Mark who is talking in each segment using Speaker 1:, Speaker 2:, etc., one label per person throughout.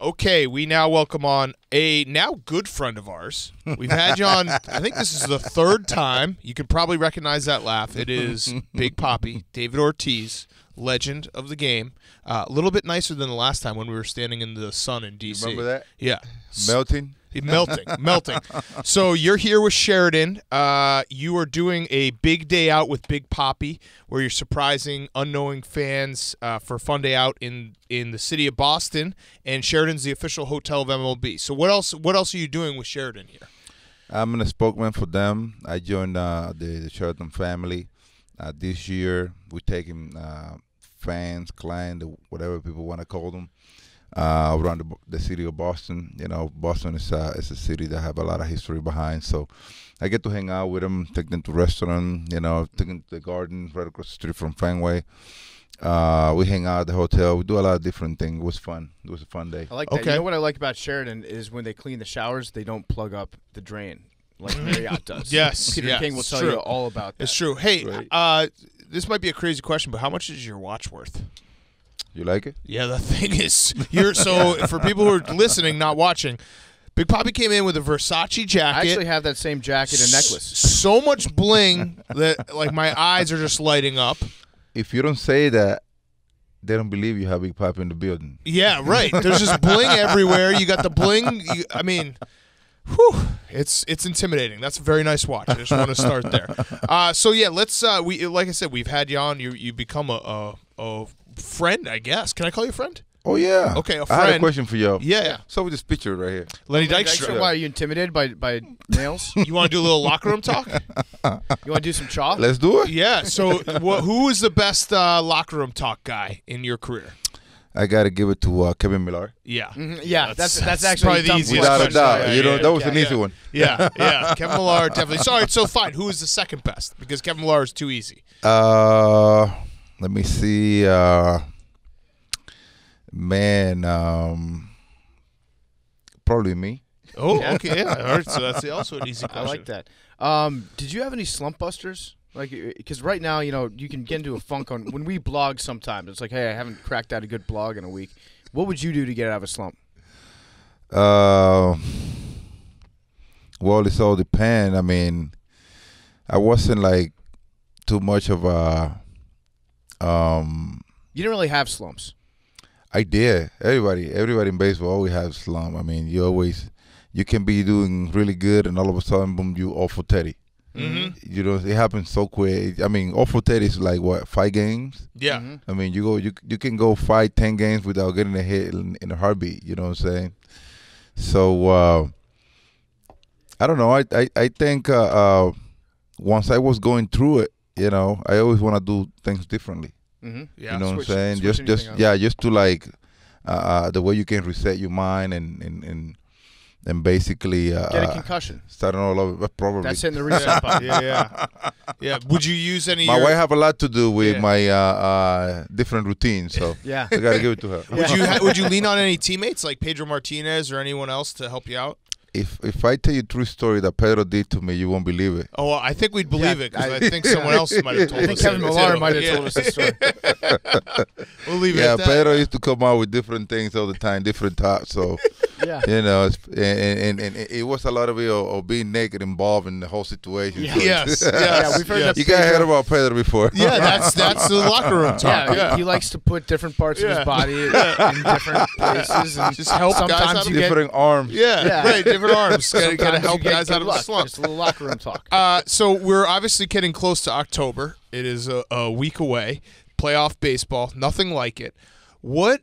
Speaker 1: Okay, we now welcome on a now good friend of ours. We've had you on, I think this is the third time. You can probably recognize that laugh. It is Big Papi, David Ortiz, legend of the game. A little bit nicer than the last time when we were standing in the sun in D.C.
Speaker 2: Remember that?
Speaker 1: Yeah.
Speaker 2: Melting?
Speaker 1: Melting. So you're here with Sheridan. You are doing a big day out with Big Papi, where you're surprising unknowing fans for a fun day out in the city of Boston. And Sheridan's the official hotel of MLB. So what else are you doing with Sheridan here?
Speaker 2: I'm a spokesman for them. I joined the Sheridan family. This year, we're taking fans, clients, whatever people want to call them, around the city of Boston. You know, Boston is a city that have a lot of history behind. So I get to hang out with them, take them to restaurant, you know, take them to the garden right across the street from Fenway. We hang out at the hotel. We do a lot of different things. It was fun. It was a fun day.
Speaker 3: I like that. You know what I like about Sheridan is when they clean the showers, they don't plug up the drain like Marriott does.
Speaker 1: Yes.
Speaker 3: Peter King will tell you all about that.
Speaker 1: It's true. Hey, this might be a crazy question, but how much is your watch worth?
Speaker 2: You like it?
Speaker 1: Yeah, the thing is, so for people who are listening, not watching, Big Papi came in with a Versace jacket.
Speaker 3: I actually have that same jacket and necklace.
Speaker 1: So much bling that like my eyes are just lighting up.
Speaker 2: If you don't say that, they don't believe you have Big Papi in the building.
Speaker 1: Yeah, right. There's just bling everywhere. You got the bling. I mean, whew, it's intimidating. That's a very nice watch. I just want to start there. So yeah, let's. We like I said, we've had you on. You become a friend, I guess. Can I call you a friend?
Speaker 2: Oh yeah.
Speaker 1: Okay, a friend.
Speaker 2: I had a question for you.
Speaker 1: Yeah.
Speaker 2: So with this picture right here.
Speaker 1: Lenny Dykstra.
Speaker 3: Why are you intimidated by nails?
Speaker 1: You want to do a little locker room talk?
Speaker 3: You want to do some chaw?
Speaker 2: Let's do it.
Speaker 1: Yeah. So who is the best locker room talk guy in your career?
Speaker 2: I gotta give it to Kevin Millar.
Speaker 1: Yeah.
Speaker 3: Yeah, that's actually
Speaker 1: probably the easiest
Speaker 2: Without a
Speaker 1: question.
Speaker 2: doubt.
Speaker 1: Yeah,
Speaker 2: That was an easy one.
Speaker 1: Yeah. Kevin Millar definitely. Sorry, so fine. Who is the second best? Because Kevin Millar is too easy.
Speaker 2: Let me see. Probably me.
Speaker 1: Oh, okay. Yeah. All right. So that's also an easy question.
Speaker 3: I like that. Did you have any slump busters? Like, because right now, you know, you can get into a funk on when we blog. Sometimes it's like, hey, I haven't cracked out a good blog in a week. What would you do to get out of a slump?
Speaker 2: Well, it's all depend. I mean, I wasn't like too much of a.
Speaker 3: You didn't really have slumps.
Speaker 2: I did. Everybody in baseball always has slump. I mean, you can be doing really good, and all of a sudden, boom, you off for Teddy.
Speaker 1: Mm-hmm.
Speaker 2: You know, it happens so quick. I mean, off for Teddy is like what, 5 games?
Speaker 1: Yeah.
Speaker 2: I mean, you can go 5, 10 games without getting a hit in a heartbeat. You know what I'm saying? So I don't know. I think once I was going through it, you know, I always want to do things differently.
Speaker 3: Mm-hmm.
Speaker 1: Yeah.
Speaker 2: You know what I'm saying? Just to like the way you can reset your mind and basically
Speaker 3: get a concussion.
Speaker 2: Starting all over, probably.
Speaker 3: That's hitting the reset button.
Speaker 1: Yeah. Would you use any?
Speaker 2: My wife have a lot to do with my different routines, so
Speaker 3: yeah,
Speaker 2: I gotta give it to her.
Speaker 1: Would you lean on any teammates like Pedro Martinez or anyone else to help you out?
Speaker 2: If I tell you a true story that Pedro did to me, you won't believe it.
Speaker 1: Oh, well, I think we'd believe it because I think someone else might have told us.
Speaker 3: I think Kevin Millar might have told us the story.
Speaker 1: We'll leave it at that.
Speaker 2: Pedro used to come out with different things all the time, different thoughts. So, you know, and it was a lot of it of being naked involved in the whole situation.
Speaker 3: Yeah.
Speaker 2: So
Speaker 1: Yes.
Speaker 3: We've heard that.
Speaker 2: You guys heard about Pedro before.
Speaker 1: Yeah, that's the locker room talk.
Speaker 3: Yeah, he likes to put different parts of his body in different places and
Speaker 1: just help guys out of
Speaker 2: different arms.
Speaker 1: Yeah, right, different arms. Gotta help
Speaker 3: you get
Speaker 1: guys out of the
Speaker 3: luck.
Speaker 1: slump.
Speaker 3: Just a little locker room talk.
Speaker 1: So we're obviously getting close to October. It is a week away. Playoff baseball, nothing like it. What,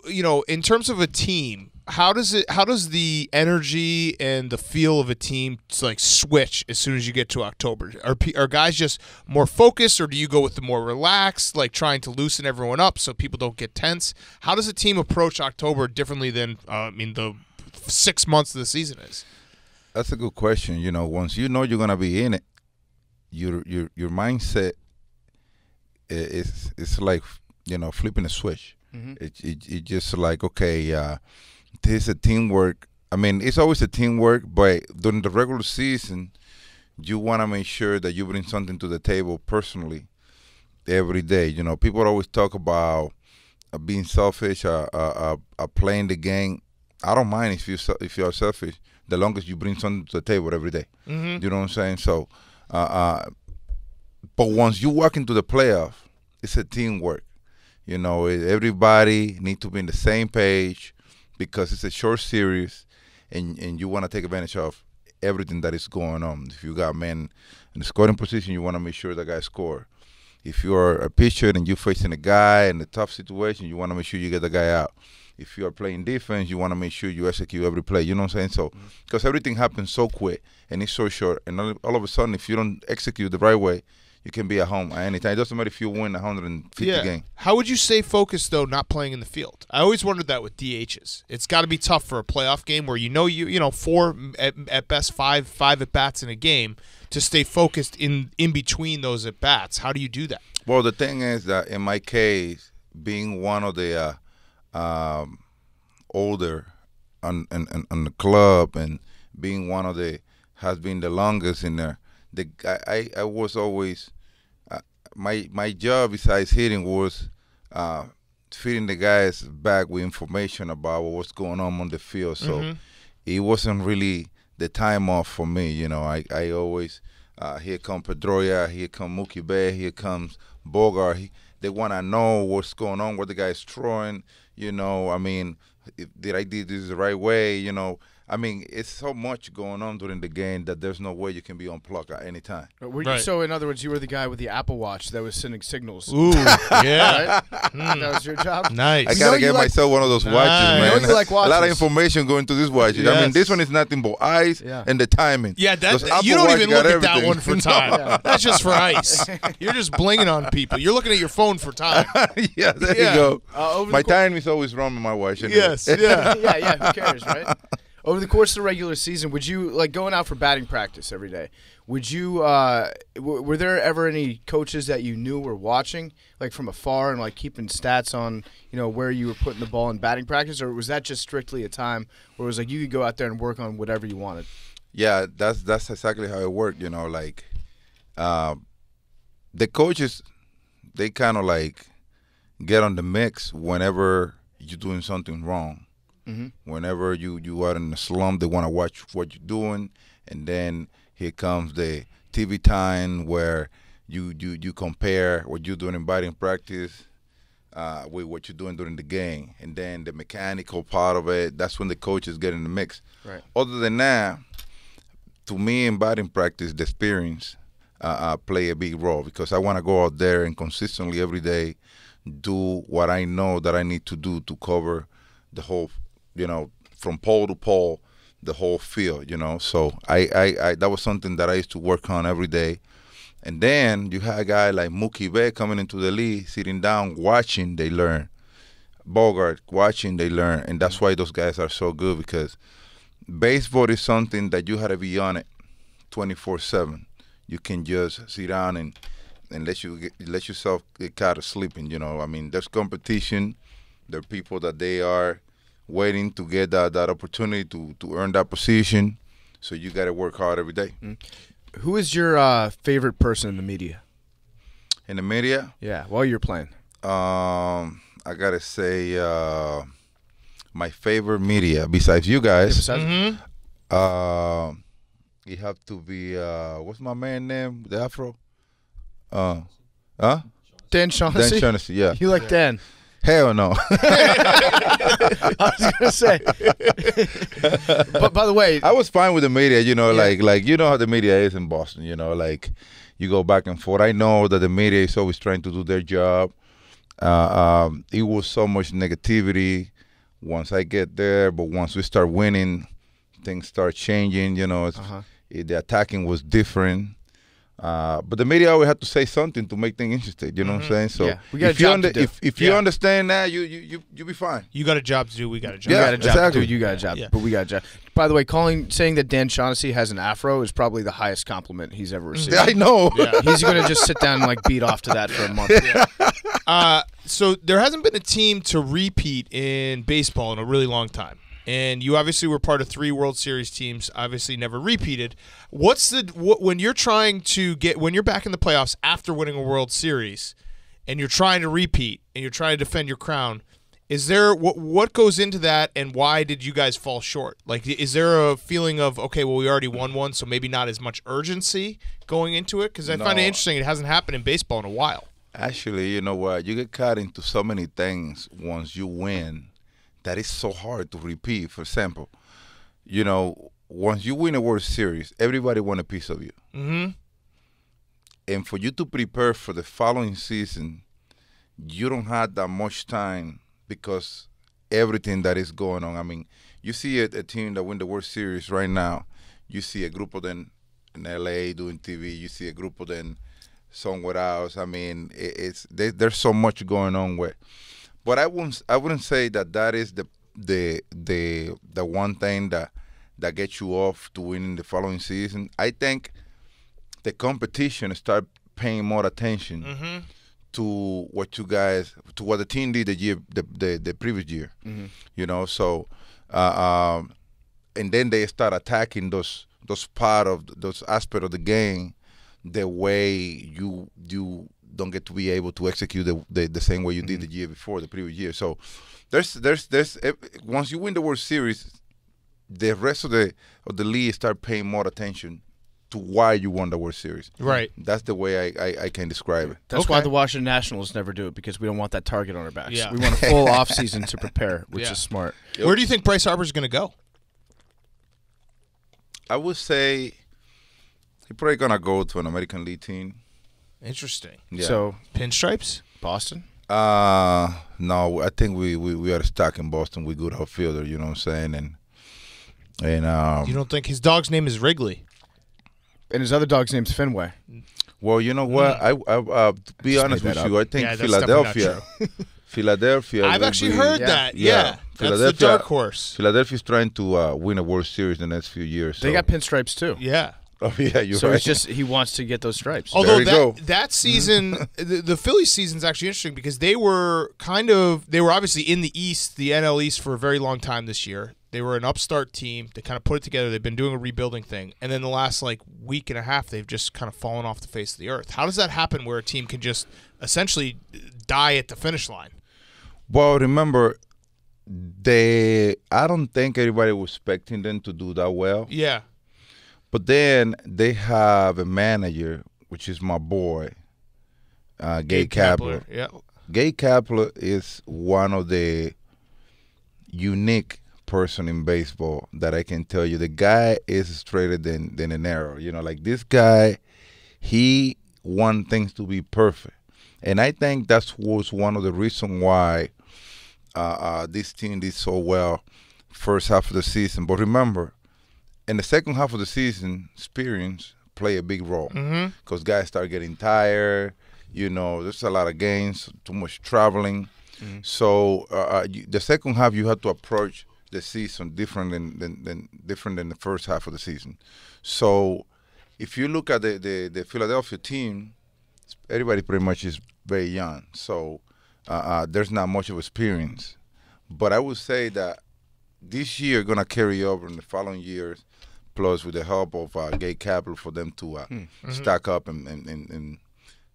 Speaker 1: you know, in terms of a team, how does the energy and the feel of a team like switch as soon as you get to October? Are guys just more focused, or do you go with the more relaxed, like trying to loosen everyone up so people don't get tense? How does a team approach October differently than the 6 months of the season is?
Speaker 2: That's a good question. You know, once you know you're gonna be in it, your mindset is like, you know, flipping a switch.
Speaker 3: Mm-hmm.
Speaker 2: It just like, okay, this is a teamwork. I mean, it's always a teamwork, but during the regular season, you want to make sure that you bring something to the table personally every day. You know, people always talk about being selfish, playing the game, I don't mind if you are selfish, the longest you bring something to the table every day.
Speaker 1: Mm-hmm.
Speaker 2: You know what I'm saying? So, but once you walk into the playoff, it's a teamwork. You know, everybody need to be in the same page because it's a short series, and you want to take advantage of everything that is going on. If you got men in the scoring position, you want to make sure the guy score. If you're a pitcher and you're facing a guy in a tough situation, you want to make sure you get the guy out. If you are playing defense, you want to make sure you execute every play. You know what I'm saying? So, because everything happens so quick and it's so short, and all of a sudden, if you don't execute the right way, you can be at home at any time. It doesn't matter if you win 150 game.
Speaker 1: How would you stay focused, though, not playing in the field? I always wondered that with DHs. It's got to be tough for a playoff game where you know 4 at best 5 at bats in a game to stay focused in between those at bats. How do you do that?
Speaker 2: Well, the thing is that in my case, being one of the older on the club and being one of the has been the longest in there, I was always my job besides hitting was feeding the guys back with information about what's going on the field. So it wasn't really the time off for me. You know, I always here come Pedroia, here come Mookie Betts, here comes Bogart. They want to know what's going on, what the guy's throwing. You know, I mean, did I do this the right way? You know, I mean, it's so much going on during the game that there's no way you can be unplugged at any time.
Speaker 3: So, in other words, you were the guy with the Apple Watch that was sending signals.
Speaker 1: Ooh, yeah.
Speaker 3: Right? That was your job?
Speaker 1: Nice.
Speaker 2: I gotta get myself one of those watches, man.
Speaker 3: I know you like watches.
Speaker 2: A lot of information going to this watch. I mean, this one is nothing but ice and the timing.
Speaker 1: Yeah,
Speaker 2: Those
Speaker 1: you
Speaker 2: Apple
Speaker 1: don't
Speaker 2: Watch
Speaker 1: even
Speaker 2: got
Speaker 1: look at that
Speaker 2: everything.
Speaker 1: one for time. That's just for ice. You're just blinging on people. You're looking at your phone for time.
Speaker 2: Yeah, there you go. My
Speaker 3: the
Speaker 2: time is always wrong with my watch. Anyway.
Speaker 1: Yes, yeah.
Speaker 3: yeah, who cares, right? Over the course of the regular season, would you, like going out for batting practice every day, would you, were there ever any coaches that you knew were watching, like from afar and like keeping stats on, you know, where you were putting the ball in batting practice, or was that just strictly a time where it was like you could go out there and work on whatever you wanted?
Speaker 2: Yeah, that's exactly how it worked, you know, like the coaches, they kind of like get on the mix whenever you're doing something wrong. Whenever you are in a slump, they want to watch what you're doing, and then here comes the TV time where you compare what you're doing in batting practice with what you're doing during the game, and then the mechanical part of it. That's when the coaches get in the mix.
Speaker 3: Right.
Speaker 2: Other than that, to me in batting practice, the experience play a big role because I want to go out there and consistently every day do what I know that I need to do to cover the whole. You know, from pole to pole, the whole field, you know. So I that was something that I used to work on every day. And then you had a guy like Mookie Betts coming into the league, sitting down, watching, they learn. Bogart, watching, they learn. And that's why those guys are so good because baseball is something that you had to be on it 24/7. You can just sit down and let yourself get caught sleeping, you know. I mean, there's competition. There are people that they are waiting to get that opportunity to earn that position. So you got to work hard every day.
Speaker 3: Who is your favorite person in the media?
Speaker 2: In the media?
Speaker 3: Yeah, while you're playing.
Speaker 2: I got to say my favorite media, besides you guys, it have to be, what's my man name, the Afro?
Speaker 3: Dan Shaughnessy?
Speaker 2: Dan Shaughnessy, yeah.
Speaker 3: You like Dan?
Speaker 2: Hell no.
Speaker 3: I was gonna say. But by the way,
Speaker 2: I was fine with the media, you know, like you know how the media is in Boston, you know, like you go back and forth. I know that the media is always trying to do their job. It was so much negativity once I get there, but once we start winning, things start changing, you know. The attacking was different. But the media always had to say something to make things interesting. You know what I'm saying? So
Speaker 3: we got a job to do.
Speaker 2: If you understand that, you be fine.
Speaker 1: You got a job to do. We got a job.
Speaker 3: You got a job to
Speaker 2: exactly.
Speaker 3: do. You got a job.
Speaker 1: Yeah.
Speaker 3: But we got a job. By the way, saying that Dan Shaughnessy has an afro is probably the highest compliment he's ever received.
Speaker 2: I know.
Speaker 1: Yeah.
Speaker 3: He's gonna just sit down and like beat off to that for a month.
Speaker 1: So there hasn't been a team to repeat in baseball in a really long time. And you obviously were part of 3 World Series teams, obviously never repeated. When you're trying to when you're back in the playoffs after winning a World Series and you're trying to repeat and you're trying to defend your crown, Is there what goes into that, and why did you guys fall short? Like, is there a feeling of, okay, well, we already won one, so maybe not as much urgency going into it? Because I find it interesting. It hasn't happened in baseball in a while.
Speaker 2: Actually, you know what? You get caught into so many things once you win that it's so hard to repeat. For example, you know, once you win a World Series, everybody want a piece of you.
Speaker 1: Mm-hmm.
Speaker 2: And for you to prepare for the following season, you don't have that much time because everything that is going on. I mean, you see a team that win the World Series right now. You see a group of them in LA doing TV. You see a group of them somewhere else. I mean, there's so much going on with. But I wouldn't say that is the one thing that gets you off to winning the following season. I think the competition start paying more attention.
Speaker 1: Mm-hmm.
Speaker 2: To what the team did the previous year, you know. So, and then they start attacking those part of those aspects of the game, the way you don't get to be able to execute the same way you did the year before, the previous year. So, there's once you win the World Series, the rest of the league start paying more attention to why you won the World Series.
Speaker 1: Right.
Speaker 2: That's the way I can describe it.
Speaker 3: That's why the Washington Nationals never do it, because we don't want that target on our backs.
Speaker 1: Yeah.
Speaker 3: We want a full off season to prepare, which is smart.
Speaker 1: Yep. Where do you think Bryce Harper's going to go?
Speaker 2: I would say he's probably going to go to an American League team.
Speaker 1: Interesting.
Speaker 2: Yeah.
Speaker 3: So,
Speaker 1: Pinstripes?
Speaker 3: Boston?
Speaker 2: No, I think we are stuck in Boston with good outfielder, you know what I'm saying? And
Speaker 1: you don't think his dog's name is Wrigley?
Speaker 3: And his other dog's name's Fenway.
Speaker 2: Well, you know what? I to be honest with you, I think Philadelphia. Philadelphia.
Speaker 1: I've actually heard that. Yeah. That's the dark horse.
Speaker 2: Philadelphia's trying to win a World Series in the next few years.
Speaker 3: They got pinstripes too.
Speaker 1: Yeah.
Speaker 2: Oh yeah, you're
Speaker 3: so
Speaker 2: right.
Speaker 3: it's just he wants to get those stripes.
Speaker 1: Although that season, the Phillies season's actually interesting because they were obviously in the East, the NL East, for a very long time this year. They were an upstart team. They kind of put it together. They've been doing a rebuilding thing. And then the last week and a half, they've just kind of fallen off the face of the earth. How does that happen where a team can just essentially die at the finish line?
Speaker 2: Well, remember, I don't think everybody was expecting them to do that well.
Speaker 1: Yeah.
Speaker 2: But then they have a manager, which is my boy, Gabe Kapler.
Speaker 1: Yeah.
Speaker 2: Gabe Kapler is one of the unique person in baseball that I can tell you. The guy is straighter than an arrow. You know, like this guy, he wants things to be perfect. And I think that was one of the reasons why this team did so well first half of the season. But remember, in the second half of the season, experience play a big role because guys start getting tired. You know, there's a lot of games, too much traveling. So the second half, you have to approach the season different than the first half of the season. So if you look at the Philadelphia team, everybody pretty much is very young. So there's not much of experience. But I would say that this year going to carry over in the following years, plus with the help of Gabe Kapler for them to stack up and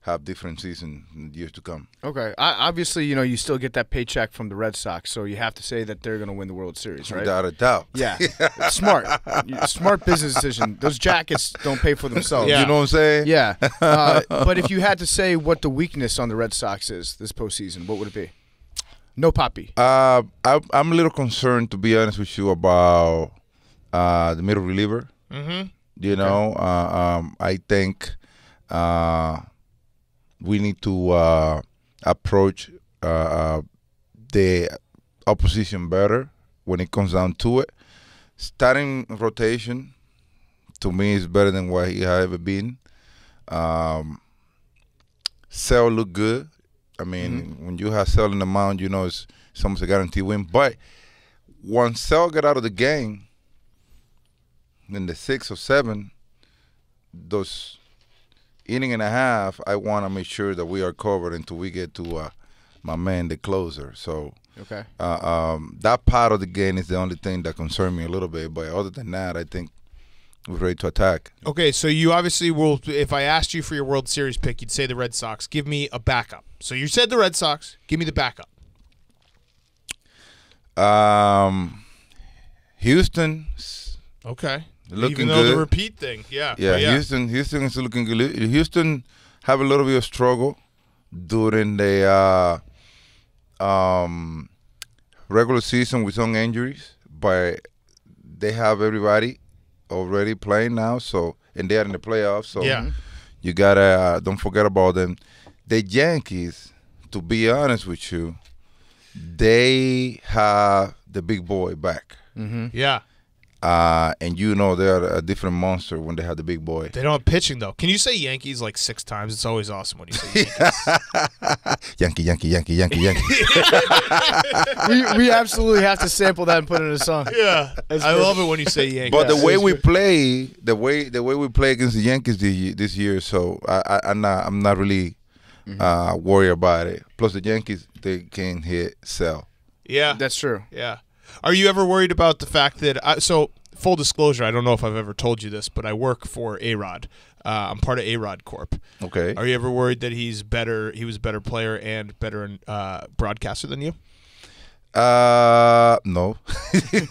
Speaker 2: have different seasons in years to come.
Speaker 3: Okay. Obviously, you know, you still get that paycheck from the Red Sox, so you have to say that they're going to win the World Series, right?
Speaker 2: Without a doubt.
Speaker 3: Yeah. Smart. Smart business decision. Those jackets don't pay for themselves.
Speaker 2: You know what I'm saying?
Speaker 3: Yeah. But if you had to say what the weakness on the Red Sox is this postseason, what would it be? No Papi.
Speaker 2: I'm a little concerned, to be honest with you, about the middle reliever. You know, I think we need to approach the opposition better when it comes down to it. Starting rotation, to me, is better than what he has ever been. Sale look good. I mean, when you have Sale in the mound, you know it's almost a guaranteed win. But once Sale get out of the game, in the 6 or 7, those inning and a half, I want to make sure that we are covered until we get to my man, the closer. So that part of the game is the only thing that concerns me a little bit. But other than that, I think we're ready to attack.
Speaker 1: Okay, so you obviously will, if I asked you for your World Series pick, you'd say the Red Sox. Give me a backup. So you said the Red Sox. Give me the backup.
Speaker 2: Houston.
Speaker 1: Okay.
Speaker 2: Looking
Speaker 1: Even though
Speaker 2: good.
Speaker 1: the repeat thing, yeah.
Speaker 2: Yeah,
Speaker 1: But
Speaker 2: Houston is looking good. Houston have a little bit of struggle during the regular season with some injuries, but they have everybody already playing now. So and they are in the playoffs. So
Speaker 1: Yeah.
Speaker 2: you gotta don't forget about them. The Yankees, to be honest with you, they have the big boy back.
Speaker 1: Yeah.
Speaker 2: And you know they are a different monster when they have the big boy.
Speaker 1: They don't have pitching, though. Can you say Yankees like 6 times? It's always awesome when you say Yankees.
Speaker 2: Yankee, Yankee, Yankee, Yankee, Yankee.
Speaker 3: We absolutely have to sample that and put it in a song.
Speaker 1: Yeah.
Speaker 3: That's
Speaker 1: I
Speaker 3: perfect.
Speaker 1: love it when you say Yankees.
Speaker 2: But the
Speaker 3: Yeah,
Speaker 2: way
Speaker 3: it's
Speaker 2: we
Speaker 3: good.
Speaker 2: play, the way we play against the Yankees this year, so I'm not really worried about it. Plus the Yankees, they can hit sell.
Speaker 1: Yeah.
Speaker 3: That's true.
Speaker 1: Yeah. Are you ever worried about the fact that so full disclosure, I don't know if I've ever told you this, but I work for A-Rod. I'm part of A-Rod Corp.
Speaker 2: Okay.
Speaker 1: Are you ever worried that he was a better player and better broadcaster than you?
Speaker 2: No.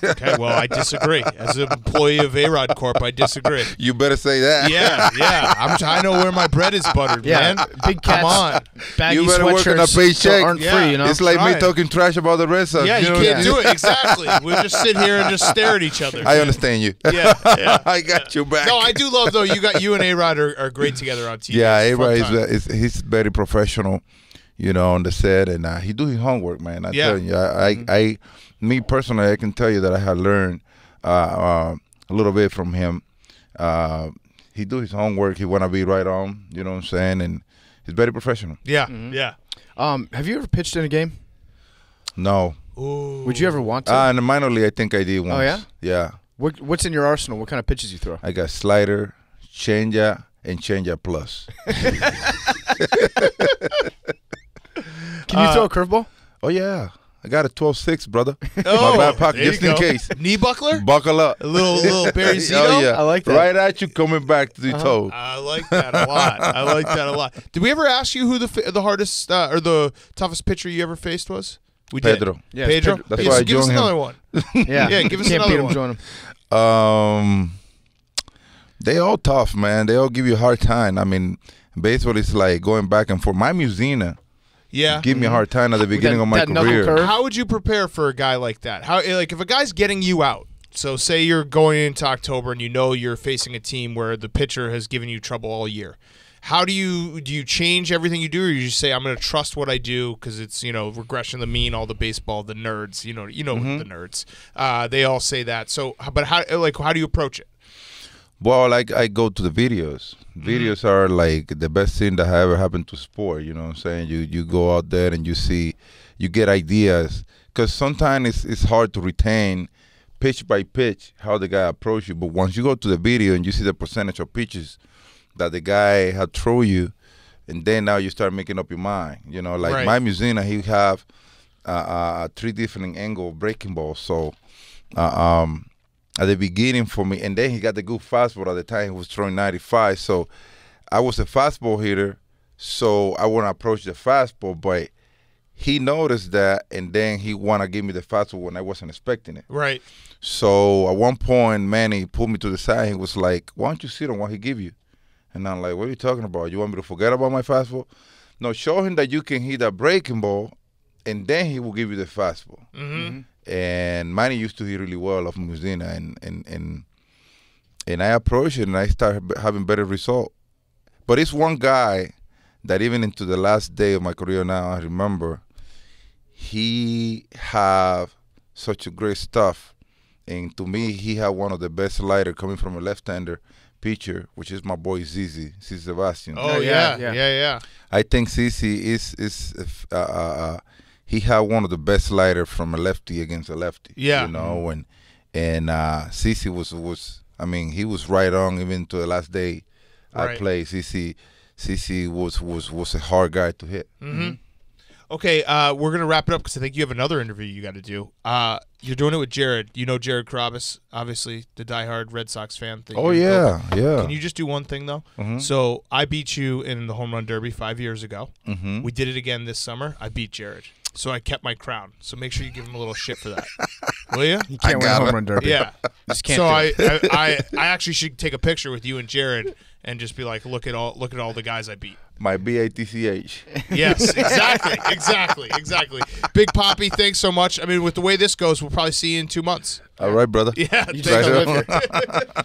Speaker 1: Okay, well, I disagree. As an employee of A-Rod Corp, I disagree.
Speaker 2: You better say that.
Speaker 1: Yeah. I know where my bread is buttered,
Speaker 3: Yeah,
Speaker 1: man.
Speaker 3: big
Speaker 1: Come
Speaker 3: cats.
Speaker 1: on.
Speaker 3: Baggy
Speaker 2: You better work on a
Speaker 3: sweatshirts
Speaker 2: paycheck.
Speaker 3: aren't
Speaker 1: Yeah.
Speaker 3: free, you know.
Speaker 2: It's like me
Speaker 1: Right.
Speaker 2: talking trash about the Red Sox.
Speaker 1: Yeah, you
Speaker 2: know?
Speaker 1: can't do it. Exactly. We'll just sit here and just stare at each other.
Speaker 2: I understand you.
Speaker 1: Yeah, yeah.
Speaker 2: I got you back.
Speaker 1: No, I do love, though, you and A-Rod are great together on TV.
Speaker 2: Yeah,
Speaker 1: It's a fun
Speaker 2: A-Rod
Speaker 1: time.
Speaker 2: he's very professional, you know, on the set, and he do his homework, man. I
Speaker 1: Yeah.
Speaker 2: tell you, I me personally, I can tell you that I have learned a little bit from him. He do his homework. He want to be right on, you know what I'm saying, and he's very professional.
Speaker 1: Yeah, yeah.
Speaker 3: Have you ever pitched in a game?
Speaker 2: No,
Speaker 1: Ooh.
Speaker 3: Would you ever want to?
Speaker 2: in the minor league, I think I did once.
Speaker 3: yeah?
Speaker 2: Yeah.
Speaker 3: What's in your arsenal? What kind of pitches you throw?
Speaker 2: I got slider, changeup, and changeup plus.
Speaker 3: Can you throw a curveball?
Speaker 2: Oh yeah, I got a 12-6, brother.
Speaker 1: Oh,
Speaker 2: My back pocket,
Speaker 1: there you
Speaker 2: just in
Speaker 1: go.
Speaker 2: case.
Speaker 1: Knee buckler?
Speaker 2: Buckle up.
Speaker 1: A little Barry Zito?
Speaker 2: Oh yeah,
Speaker 3: I like that.
Speaker 2: Right at you, coming back to the toe.
Speaker 1: I like that a lot. I like that a lot. Did we ever ask you who the hardest or the toughest pitcher you ever faced was? We
Speaker 2: Pedro.
Speaker 1: did.
Speaker 3: Yeah,
Speaker 1: Pedro?
Speaker 3: Pedro.
Speaker 2: That's
Speaker 1: Yeah,
Speaker 2: why
Speaker 1: so
Speaker 2: I
Speaker 1: give us
Speaker 2: joined him.
Speaker 1: another one.
Speaker 3: Yeah,
Speaker 1: Yeah, give us
Speaker 3: Can't
Speaker 1: another
Speaker 3: beat him,
Speaker 1: one.
Speaker 3: join him.
Speaker 2: They all tough, man. They all give you a hard time. I mean, baseball is like going back and forth. My Musina
Speaker 1: Yeah.
Speaker 2: give me a hard time at the beginning
Speaker 3: that-
Speaker 2: of my
Speaker 3: that knuckle
Speaker 2: career.
Speaker 3: curve.
Speaker 1: How would you prepare for a guy like that? How like if a guy's getting you out? So say you're going into October and you know you're facing a team where the pitcher has given you trouble all year. How do you change everything you do, or you just say I'm going to trust what I do because it's regression of the mean, all the baseball, the nerds, the nerds. They all say that. So, but how do you approach it?
Speaker 2: Well, like I go to the videos. Videos are like the best thing that ever happened to sport. You know what I'm saying? You go out there and you see, you get ideas. Because sometimes it's hard to retain pitch by pitch how the guy approach you. But once you go to the video and you see the percentage of pitches that the guy had thrown you, and then now you start making up your mind. Like
Speaker 1: Right.
Speaker 2: my Musina, he have 3 different angle breaking balls. So at the beginning for me, and then he got the good fastball at the time. He was throwing 95. So I was a fastball hitter, so I wouldn't approach the fastball, but he noticed that, and then he want to give me the fastball when I wasn't expecting it.
Speaker 1: Right.
Speaker 2: So at one point, Manny pulled me to the side. He was like, why don't you sit on what he give you? And I'm like, what are you talking about? You want me to forget about my fastball? No, show him that you can hit a breaking ball, and then he will give you the fastball.
Speaker 1: Mm-hmm.
Speaker 2: And Manny used to hit really well off Musina, and I approached it, and I started having better result. But it's one guy that even into the last day of my career now, I remember, he have such a great stuff. And to me, he had one of the best slider coming from a left-hander pitcher, which is my boy Zizi Sebastian.
Speaker 1: Oh
Speaker 3: yeah,
Speaker 1: yeah.
Speaker 3: yeah.
Speaker 2: I think Zizi is he had one of the best slider from a lefty against a lefty.
Speaker 1: Yeah.
Speaker 2: And Zizi was I mean, he was right on even to the last day I
Speaker 1: Right.
Speaker 2: played. Zizi was a hard guy to hit.
Speaker 1: Mm-hmm. Okay, we're gonna wrap it up because I think you have another interview you got to do. You're doing it with Jared. You know Jared Carrabis, obviously the diehard Red Sox fan.
Speaker 2: Oh yeah, yeah.
Speaker 1: Can you just do one thing though?
Speaker 2: Mhm.
Speaker 1: So I beat you in the home run derby 5 years ago.
Speaker 2: Mhm.
Speaker 1: We did it again this summer. I beat Jared, so I kept my crown. So make sure you give him a little shit for that, will you?
Speaker 3: You can't win a
Speaker 2: got
Speaker 3: home
Speaker 2: it.
Speaker 3: run derby.
Speaker 1: Yeah.
Speaker 3: Just can't
Speaker 1: So
Speaker 3: do it.
Speaker 1: I actually should take a picture with you and Jared and just be like, look at all the guys I beat.
Speaker 2: My BATCH.
Speaker 1: Yes, exactly. Big Poppy, thanks so much. I mean, with the way this goes, we'll probably see you in 2 months.
Speaker 2: All right, brother.
Speaker 1: Yeah,
Speaker 3: You
Speaker 1: thanks.
Speaker 3: take a liquor.